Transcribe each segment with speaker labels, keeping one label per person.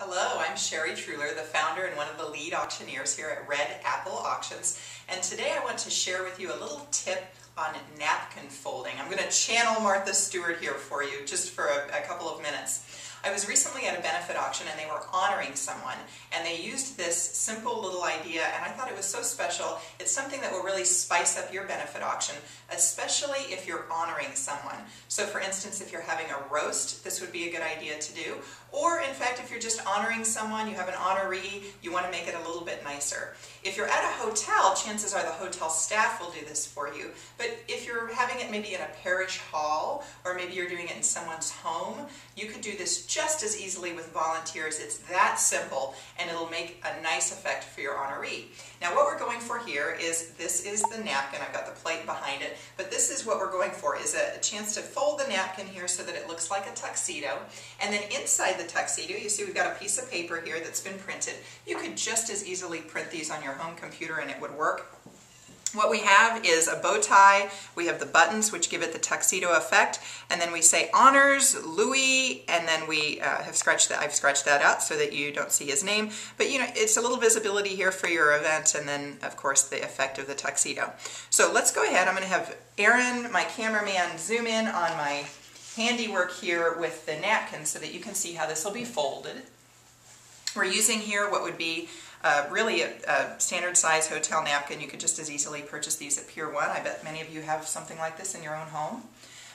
Speaker 1: Hello, I'm Sherry Truhlar, the founder and one of the lead auctioneers here at Red Apple Auctions. And today I want to share with you a little tip on napkin folding. I'm going to channel Martha Stewart here for you just for a couple of minutes. I was recently at a benefit auction and they were honoring someone, and they used this simple little idea, and I thought it was so special. It's something that will really spice up your benefit auction, especially if you're honoring someone. So for instance, if you're having a roast, this would be a good idea to do. Or in fact, if you're just honoring someone, you have an honoree, you want to make it a little bit nicer. If you're at a hotel, chances are the hotel staff will do this for you. But if you're having it maybe in a parish hall, or maybe you're doing it in someone's home, you could do this just as easily with volunteers. It's that simple, and it'll make a nice effect for your honoree. Now what we're going for here is, this is the napkin. I've got the plate behind it, but this is what we're going for, is a chance to fold the napkin here so that it looks like a tuxedo. And then inside the tuxedo, you see we've got a piece of paper here that's been printed. You could just as easily print these on your home computer and it would work. What we have is a bow tie, we have the buttons which give it the tuxedo effect, and then we say honors, Louis, and then we I've scratched that out so that you don't see his name, but you know, it's a little visibility here for your event, and then of course the effect of the tuxedo. So let's go ahead. I'm going to have Aaron, my cameraman, zoom in on my handiwork here with the napkin so that you can see how this will be folded. We're using here what would be really a standard size hotel napkin. You could just as easily purchase these at Pier 1. I bet many of you have something like this in your own home.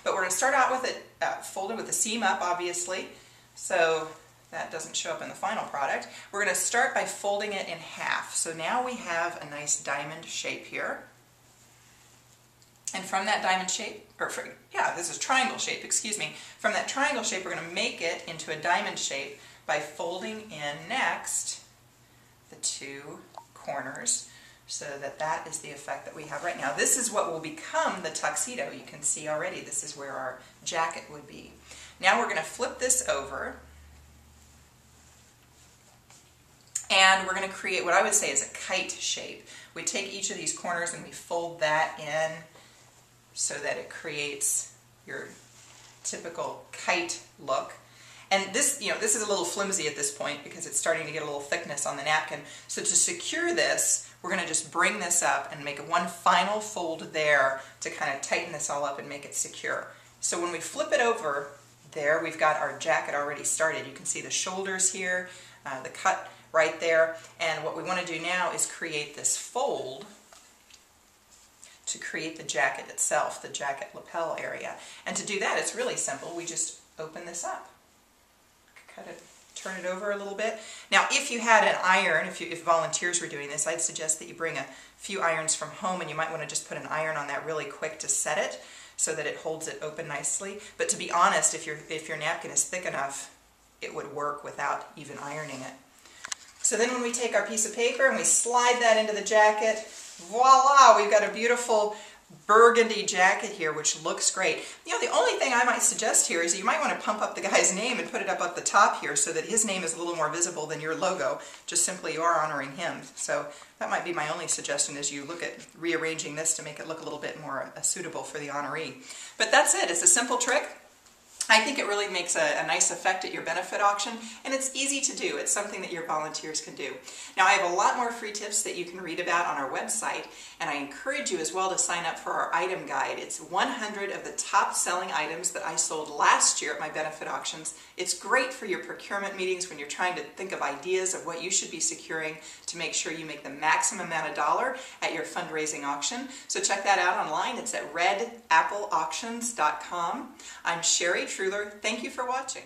Speaker 1: But we're going to start out with it folded with the seam up, obviously, so that doesn't show up in the final product. We're going to start by folding it in half. So now we have a nice diamond shape here. And from that diamond shape, this is triangle shape, excuse me. From that triangle shape, we're going to make it into a diamond shape by folding in next the two corners, so that that is the effect that we have right now. This is what will become the tuxedo. You can see already this is where our jacket would be. Now we're going to flip this over, and we're going to create what I would say is a kite shape. We take each of these corners and we fold that in so that it creates your typical kite look. And this, you know, this is a little flimsy at this point because it's starting to get a little thickness on the napkin. So to secure this, we're going to just bring this up and make one final fold there to kind of tighten this all up and make it secure. So when we flip it over, there we've got our jacket already started. You can see the shoulders here, the cut right there. And what we want to do now is create this fold to create the jacket itself, the jacket lapel area. And to do that, it's really simple. We just open this up. Turn it over a little bit. Now if you had an iron, if volunteers were doing this, I'd suggest that you bring a few irons from home, and you might want to just put an iron on that really quick to set it so that it holds it open nicely. But to be honest, if your napkin is thick enough, it would work without even ironing it. So then when we take our piece of paper and we slide that into the jacket, voila, we've got a beautiful burgundy jacket here, which looks great. You know, the only thing I might suggest here is you might want to pump up the guy's name and put it up at the top here so that his name is a little more visible than your logo. Just simply you are honoring him. So that might be my only suggestion as you look at rearranging this to make it look a little bit more suitable for the honoree. But that's it. It's a simple trick. I think it really makes a nice effect at your benefit auction, and it's easy to do. It's something that your volunteers can do. Now I have a lot more free tips that you can read about on our website, and I encourage you as well to sign up for our item guide. It's 100 of the top selling items that I sold last year at my benefit auctions. It's great for your procurement meetings when you're trying to think of ideas of what you should be securing to make sure you make the maximum amount of dollar at your fundraising auction. So check that out online. It's at redappleauctions.com. I'm Sherry Truhlar. Thank you for watching.